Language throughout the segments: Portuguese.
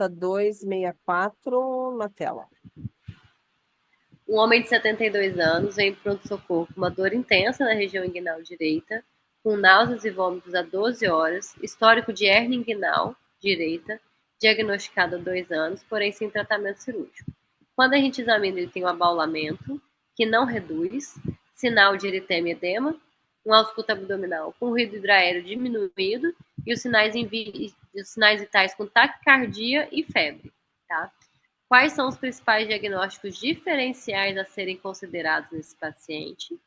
Pauta 264 na tela. Um homem de 72 anos vem para o pronto-socorro com uma dor intensa na região inguinal direita, com náuseas e vômitos há 12 horas, histórico de hérnia inguinal direita, diagnosticado há 2 anos, porém sem tratamento cirúrgico. Quando a gente examina, ele tem um abaulamento, que não reduz, sinal de eritema e edema, um ausculto abdominal com ruído hidroaéreo diminuído e os sinais vitais com taquicardia e febre, tá? Quais são os principais diagnósticos diferenciais a serem considerados nesse paciente?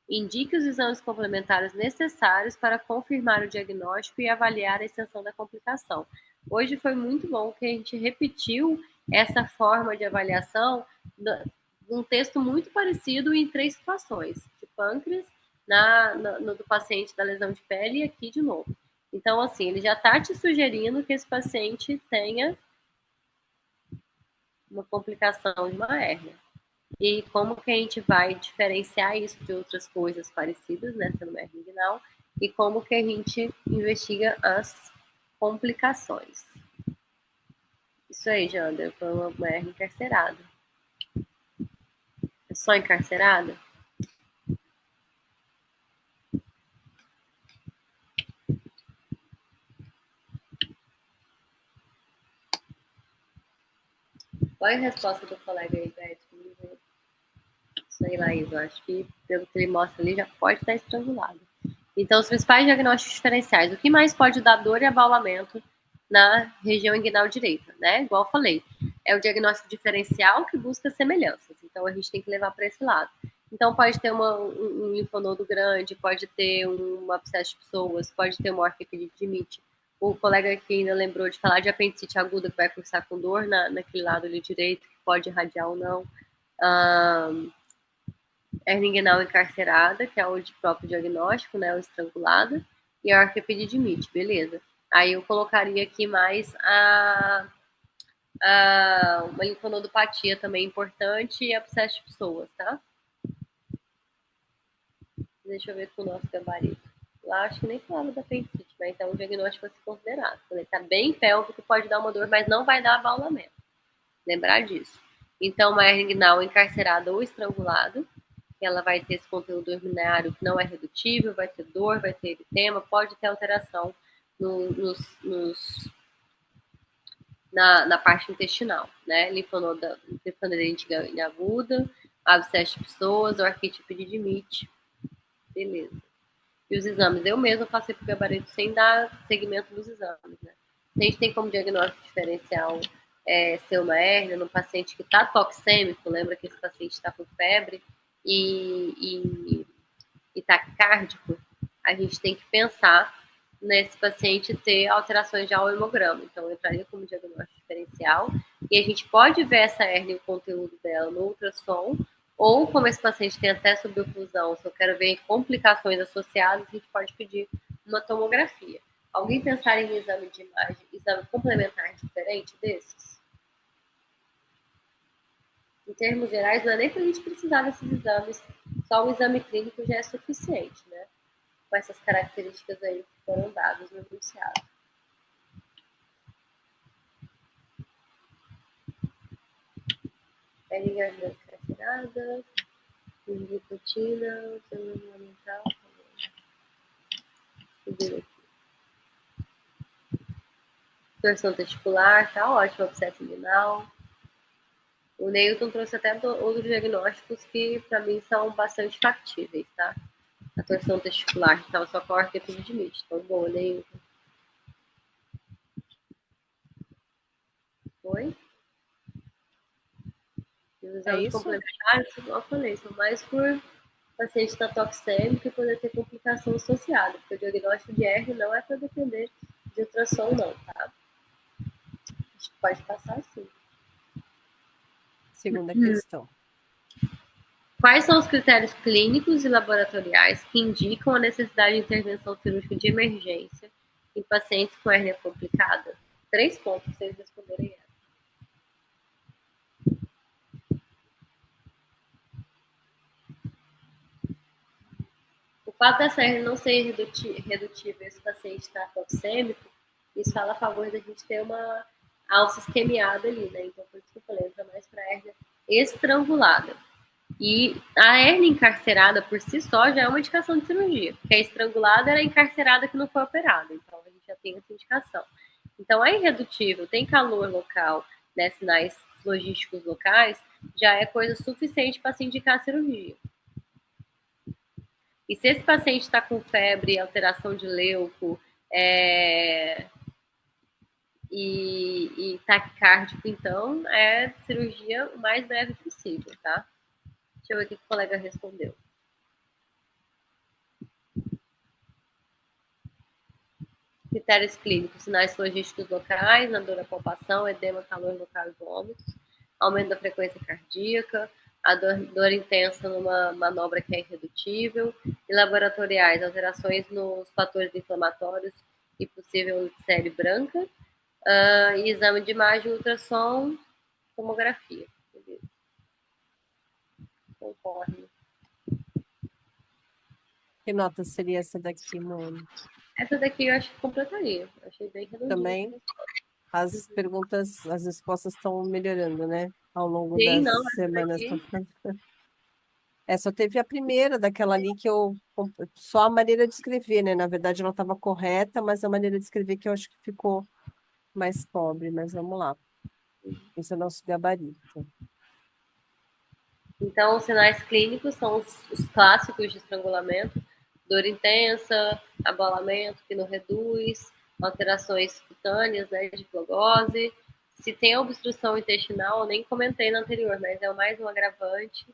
Indique os exames complementares necessários para confirmar o diagnóstico e avaliar a extensão da complicação. Hoje foi muito bom que a gente repetiu essa forma de avaliação num texto muito parecido em 3 situações, de pâncreas, no do paciente da lesão de pele e aqui de novo. Então, assim, ele já está te sugerindo que esse paciente tenha uma complicação de uma hérnia. E como que a gente vai diferenciar isso de outras coisas parecidas, né, sendo hérnia inguinal, e como que a gente investiga as complicações. Isso aí, Jander, foi uma hérnia encarcerada. É só encarcerada? Qual é a resposta do colega aí, Beto? Sei lá, Ivo, acho que pelo que ele mostra ali já pode estar estrangulado. Então, os principais diagnósticos diferenciais. O que mais pode dar dor e abaulamento na região inguinal direita, né? Igual eu falei, é o diagnóstico diferencial que busca semelhanças. Então, a gente tem que levar para esse lado. Então, pode ter um linfonodo grande, pode ter uma abscesso de pessoas, pode ter uma orquiepididimite. O colega aqui ainda lembrou de falar de apendicite aguda, que vai cursar com dor naquele lado ali direito, que pode irradiar ou não. Hérnia inguinal encarcerada, que é o de próprio diagnóstico, né, o estrangulada, e a orquiepididimite, beleza. Aí eu colocaria aqui mais uma linfonodopatia também importante e abscesso de pessoas, tá? Deixa eu ver com o nosso gabarito. Lá acho que nem falava da apendicite, mas é um diagnóstico a ser considerado. Quando ele tá bem pélvico, pode dar uma dor, mas não vai dar abaulamento. Lembrar disso. Então, uma hernia inguinal encarcerada ou estrangulada, ela vai ter esse conteúdo urinário que não é redutível, vai ter dor, vai ter eritema, pode ter alteração na parte intestinal, né? Linfonodenite aguda, abscesso de pessoas, orquite epididimite. Beleza. E os exames, eu mesma passei por gabarito sem dar segmento dos exames, né? A gente tem como diagnóstico diferencial ser uma hérnia no paciente que está toxêmico, lembra que esse paciente está com febre e taquicárdico, a gente tem que pensar nesse paciente ter alterações já ao hemograma. Então, eu entraria como diagnóstico diferencial e a gente pode ver essa hérnia e o conteúdo dela no ultrassom, ou como esse paciente tem até suboclusão, se eu quero ver complicações associadas, a gente pode pedir uma tomografia. Alguém pensar em exame de imagem, exame complementar diferente desses? Em termos gerais, não é nem para a gente precisar desses exames, só o exame clínico já é suficiente, né? Com essas características aí que foram dadas no enunciado. Hérnia encarcerada, nicotina, fundamental. Torção testicular, tá ótimo, abscesso inguinal. O Neilton trouxe até outros diagnósticos que, para mim, são bastante factíveis, tá? A torção testicular, que estava só com a orquiepididimite. Então, boa, Neilton. Foi? E os exames complementares, como eu falei, são mais por paciente estar toxêmico e poder ter complicação associada, porque o diagnóstico de hérnia não é para depender de ultrassom, não, tá? A gente pode passar assim. Segunda questão. Quais são os critérios clínicos e laboratoriais que indicam a necessidade de intervenção cirúrgica de emergência em pacientes com hérnia complicada? 3 pontos para vocês responderem essa. O fato dessa hérnia não ser redutível, esse paciente estar toxêmico, isso fala a favor da gente ter uma alça isquemiada ali, né? Então, por isso que eu falei, entra mais para hérnia estrangulada. E a hérnia encarcerada por si só já é uma indicação de cirurgia, porque a estrangulada era a encarcerada que não foi operada, então a gente já tem essa indicação. Então, é irredutível, tem calor local, né, sinais logísticos locais, já é coisa suficiente para se indicar a cirurgia. E se esse paciente está com febre, alteração de leuco, e taquicárdico, então, é cirurgia o mais breve possível, tá? Deixa eu ver o que o colega respondeu. Critérios clínicos, sinais logísticos locais, na dor da palpação, edema, calor local e vômitos, aumento da frequência cardíaca, a dor intensa numa manobra que é irredutível, e laboratoriais, alterações nos fatores inflamatórios e possível série branca, e exame de imagem, ultrassom, tomografia. Beleza. Concordo. Que nota seria essa daqui, Mone? Essa daqui eu acho que completaria. Eu achei bem redondinha. Também as perguntas, as respostas estão melhorando, né? Ao longo Sim, das não, essa semanas. daqui. É, só teve a primeira daquela ali que eu. Só a maneira de escrever, né? Na verdade, ela estava correta, mas a maneira de escrever que eu acho que ficou mais pobre. Mas vamos lá. Esse é o nosso gabarito. Então, os sinais clínicos são os clássicos de estrangulamento: dor intensa, abalamento que não reduz, alterações cutâneas, né, de flogose. Se tem obstrução intestinal, eu nem comentei no anterior, mas é o mais um agravante.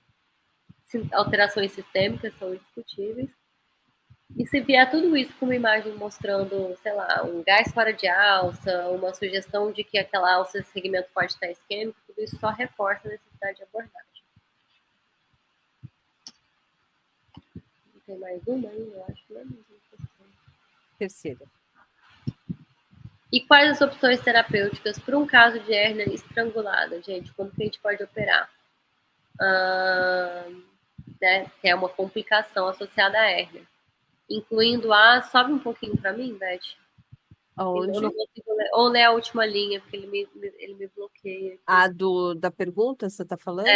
Alterações sistêmicas são indiscutíveis. E se vier tudo isso com uma imagem mostrando, sei lá, um gás fora de alça, uma sugestão de que aquela alça, esse segmento pode estar isquêmico, tudo isso só reforça a necessidade de abordagem. Tem mais uma ainda, eu acho que não é mesmo. Terceira. E quais as opções terapêuticas para um caso de hérnia estrangulada, gente? Como que a gente pode operar? Né, que é uma complicação associada à hérnia. Incluindo a... Sobe um pouquinho para mim, Beth. Eu não Aonde? consigo ler. Ou ler a última linha, porque ele me bloqueia aqui. A da pergunta, você está É, falando?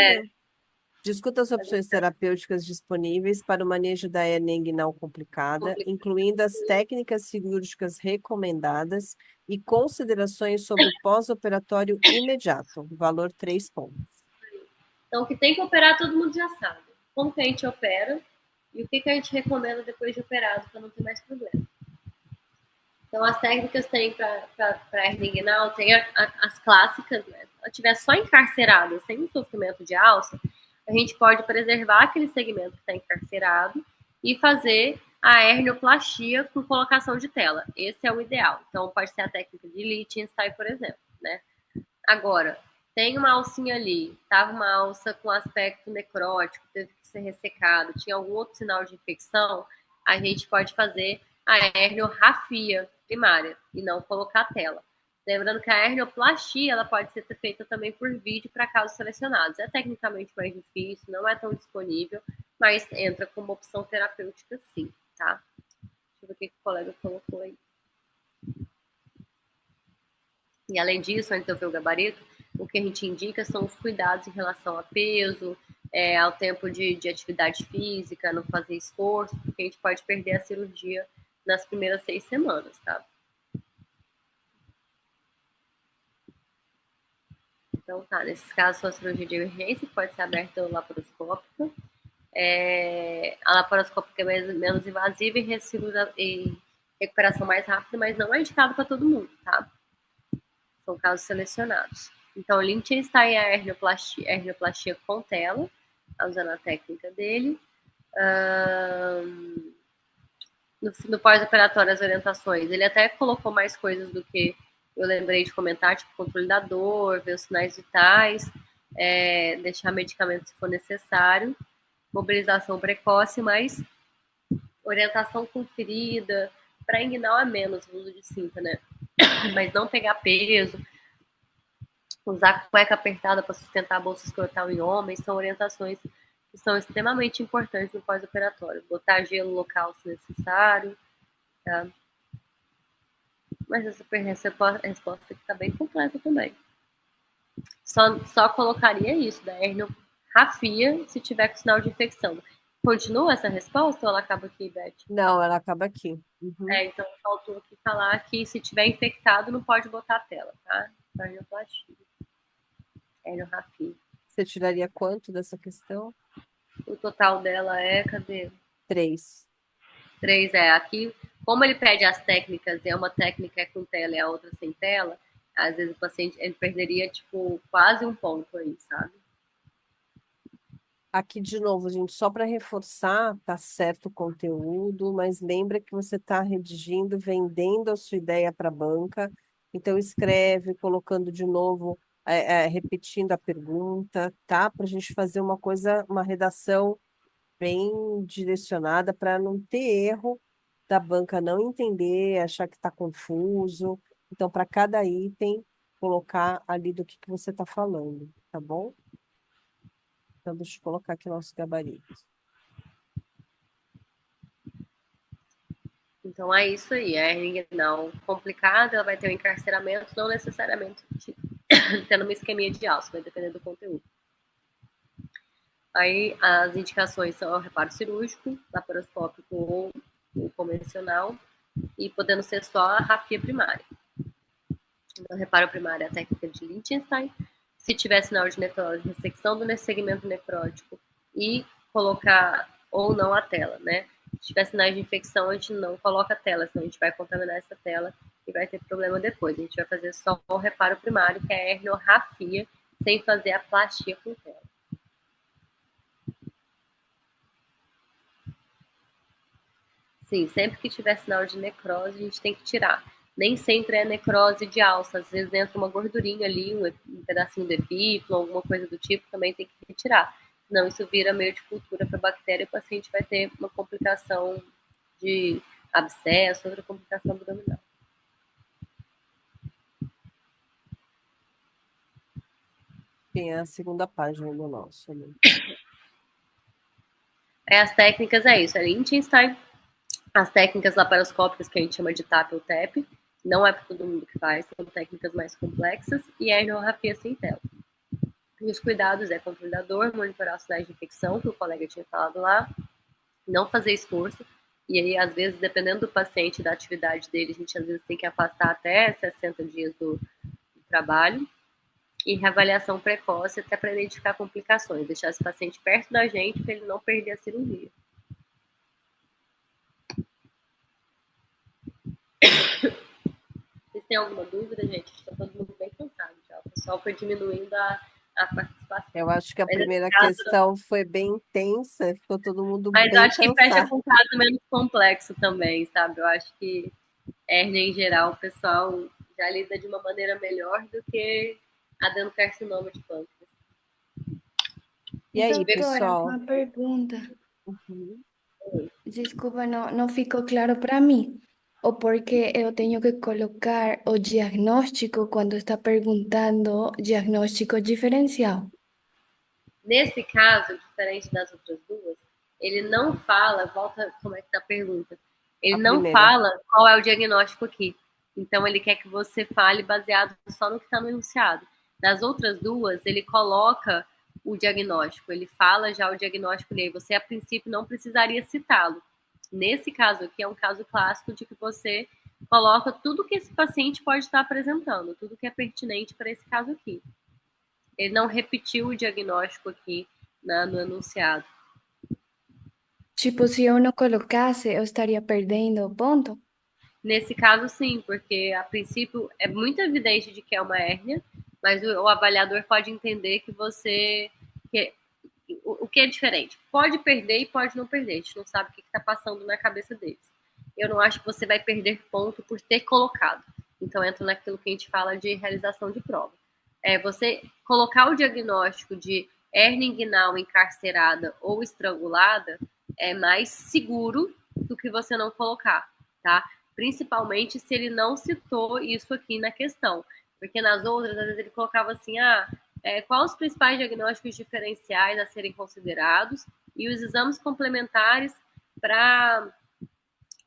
Discuta as opções terapêuticas disponíveis para o manejo da hernia inguinal complicada, complicado. incluindo as técnicas cirúrgicas recomendadas e considerações sobre o pós-operatório imediato. Valor 3 pontos. Então, o que tem que operar, todo mundo já sabe. Como que a gente opera e o que a gente recomenda depois de operado para não ter mais problema. Então, as técnicas tem para hernia inguinal, tem as clássicas, né? Se ela estiver só encarcerada, sem sofrimento de alça, a gente pode preservar aquele segmento que está encarcerado e fazer a hernioplastia com colocação de tela. Esse é o ideal. Então, pode ser a técnica de Liechtenstein, por exemplo, né? Agora, tem uma alcinha ali, estava uma alça com aspecto necrótico, teve que ser ressecado, tinha algum outro sinal de infecção, a gente pode fazer a herniorrafia primária e não colocar a tela. Lembrando que a hernioplastia ela pode ser feita também por vídeo para casos selecionados. É tecnicamente mais difícil, não é tão disponível, mas entra como opção terapêutica sim, tá? Deixa eu ver o que o colega colocou aí. E além disso, antes de eu ver o gabarito, o que a gente indica são os cuidados em relação a peso, ao tempo de atividade física, não fazer esforço, porque a gente pode perder a cirurgia nas primeiras 6 semanas, tá? Então tá, nesses casos, sua cirurgia de emergência pode ser aberta laparoscópica. A laparoscópica é menos invasiva e recuperação mais rápida, mas não é indicado para todo mundo, tá? São casos selecionados. Então, Liechtenstein é a hernioplastia com tela, usando a técnica dele. No pós-operatório, as orientações. Ele até colocou mais coisas do que eu lembrei de comentar, tipo controle da dor, ver os sinais vitais, deixar medicamento se for necessário, mobilização precoce, mas orientação conferida, para inguinal é menos o uso de cinta, né? Mas não pegar peso, usar cueca apertada para sustentar a bolsa escrotal em homens, são orientações que são extremamente importantes no pós-operatório. Botar gelo local se necessário, tá? Mas essa resposta aqui está bem completa também. Só colocaria isso, da rafia, se tiver com sinal de infecção. Continua essa resposta ou ela acaba aqui, Beth? Não, ela acaba aqui. Uhum. Então faltou aqui falar que se tiver infectado não pode botar a tela, tá? Rhinoplastia. Rafia. Você tiraria quanto dessa questão? O total dela é, cadê? 3. 3 aqui. Como ele pede as técnicas, uma técnica com tela e a outra sem tela, às vezes o paciente ele perderia, tipo, quase um ponto aí, sabe? Aqui de novo, gente, só para reforçar, tá certo o conteúdo, mas lembra que você está redigindo, vendendo a sua ideia para a banca. Então escreve, colocando de novo, repetindo a pergunta, tá? Para a gente fazer uma coisa, uma redação bem direcionada para não ter erro da banca não entender, achar que está confuso. Então, para cada item, colocar ali do que você está falando, tá bom? Então, deixa eu colocar aqui nosso gabarito. Então é isso aí. A hernia inguinal complicada, ela vai ter um encarceramento, não necessariamente tendo uma isquemia de alça, vai depender do conteúdo. Aí as indicações são o reparo cirúrgico, laparoscópico ou o convencional, e podendo ser só a rafia primária. Então, reparo primário é a técnica de Liechtenstein. Se tiver sinal de necrose, ressecção do segmento necrótico e colocar ou não a tela, né? Se tiver sinais de infecção, a gente não coloca a tela, senão a gente vai contaminar essa tela e vai ter problema depois. A gente vai fazer só o reparo primário, que é a herniorrafia, sem fazer a plastia com tela. Sim, sempre que tiver sinal de necrose, a gente tem que tirar. Nem sempre é necrose de alça, às vezes entra uma gordurinha ali, um pedacinho de epíplo, alguma coisa do tipo, também tem que retirar. Não, isso vira meio de cultura para a bactéria e o paciente vai ter uma complicação de abscesso, outra complicação abdominal. Tem a segunda página do nosso. Né? As técnicas é isso, é Liechtenstein, as técnicas laparoscópicas que a gente chama de TAP ou TEP, não é para todo mundo que faz, são técnicas mais complexas, e a herniorrafia sem tela. E os cuidados é controle da dor, monitorar os sinais de infecção, que o colega tinha falado lá, não fazer esforço, e aí, às vezes, dependendo do paciente, da atividade dele, a gente às vezes tem que afastar até 60 dias do trabalho, e reavaliação precoce até para identificar complicações, deixar esse paciente perto da gente para ele não perder a cirurgia. Vocês têm alguma dúvida, gente? Está todo mundo bem cansado já. O pessoal foi diminuindo a participação. Eu acho que a Mas, primeira caso, questão foi bem intensa, ficou todo mundo mas eu bem acho que fecha cansado. com um caso menos complexo também, sabe? Eu acho que hérnia em geral, o pessoal já lida de uma maneira melhor do que adenocarcinoma de pâncreas. E aí, Doutora, pessoal? uma pergunta. Uhum. Desculpa, não ficou claro para mim. O porquê eu tenho que colocar o diagnóstico quando está perguntando diagnóstico diferencial. Nesse caso, diferente das outras duas, ele não fala, volta como é que tá a pergunta, ele A não primeira. fala qual é o diagnóstico aqui. Então, ele quer que você fale baseado só no que está no enunciado. Das outras duas, ele coloca o diagnóstico, ele fala já o diagnóstico ali. Você, a princípio, não precisaria citá-lo. Nesse caso aqui, é um caso clássico de que você coloca tudo que esse paciente pode estar apresentando, tudo que é pertinente para esse caso aqui. Ele não repetiu o diagnóstico aqui no enunciado. Tipo, se eu não colocasse, eu estaria perdendo o ponto? Nesse caso, sim, porque a princípio é muito evidente de que é uma hérnia, mas o avaliador pode entender que você. Que, o que é diferente? Pode perder e pode não perder. A gente não sabe o que está passando na cabeça deles. Eu não acho que você vai perder ponto por ter colocado. Então, entra naquilo que a gente fala de realização de prova. É você colocar o diagnóstico de hérnia inguinal encarcerada ou estrangulada é mais seguro do que você não colocar, tá? Principalmente se ele não citou isso aqui na questão. Porque nas outras, às vezes ele colocava assim, quais os principais diagnósticos diferenciais a serem considerados e os exames complementares para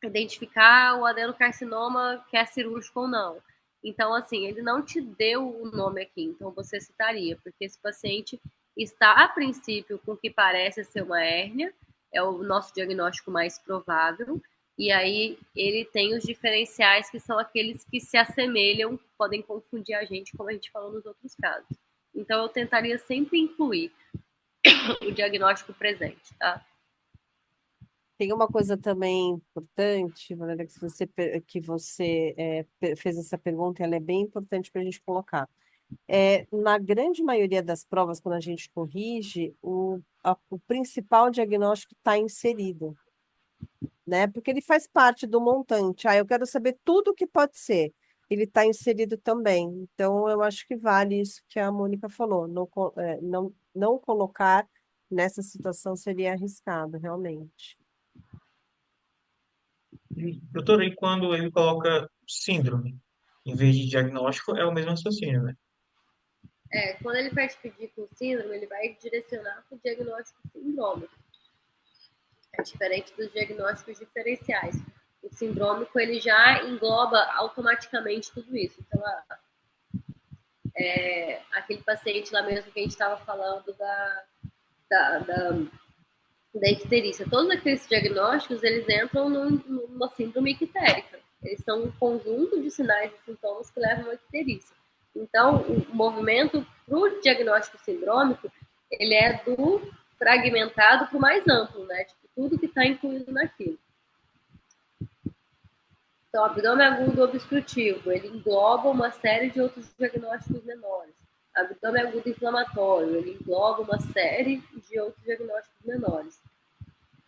identificar o adenocarcinoma que é cirúrgico ou não. Então, assim, ele não te deu o nome aqui, então você citaria, porque esse paciente está, a princípio, com o que parece ser uma hérnia, é o nosso diagnóstico mais provável, e aí ele tem os diferenciais que são aqueles que se assemelham, podem confundir a gente, como a gente falou nos outros casos. Então, eu tentaria sempre incluir o diagnóstico presente, tá? Tem uma coisa também importante, Valéria, que você fez essa pergunta, e ela é bem importante para a gente colocar. Na grande maioria das provas, quando a gente corrige, o principal diagnóstico está inserido, né? Porque ele faz parte do montante. Eu quero saber tudo o que pode ser. Ele está inserido também. Então, eu acho que vale isso que a Mônica falou. Não colocar nessa situação seria arriscado, realmente. E, doutor, e quando ele coloca síndrome, em vez de diagnóstico, é o mesmo raciocínio, né? Quando ele faz pedir com síndrome, ele vai direcionar para o diagnóstico sindrômico. É diferente dos diagnósticos diferenciais. O sindrômico, ele já engloba automaticamente tudo isso. Então, aquele paciente lá mesmo que a gente estava falando da, da, da icterícia, todos aqueles diagnósticos, eles entram numa síndrome ictérica. Eles são um conjunto de sinais e sintomas que levam à icterícia. Então, o movimento para o diagnóstico sindrômico, ele é do fragmentado para o mais amplo, né? Tipo, tudo que está incluído naquilo. Então, abdômen agudo obstrutivo, ele engloba uma série de outros diagnósticos menores. Abdômen agudo inflamatório, ele engloba uma série de outros diagnósticos menores.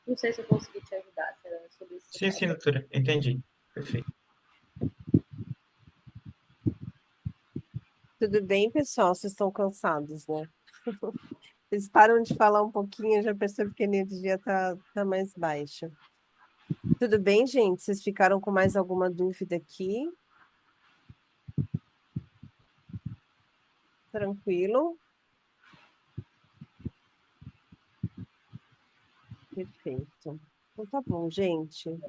Não sei se eu consegui te ajudar, será sobre isso que você Sim, sim, estava. doutora, entendi. Perfeito. Tudo bem, pessoal? Vocês estão cansados, né? Eles param de falar um pouquinho, eu já percebo que a energia tá mais baixa. Tudo bem, gente? Vocês ficaram com mais alguma dúvida aqui? Tranquilo? Perfeito. Então tá bom, gente.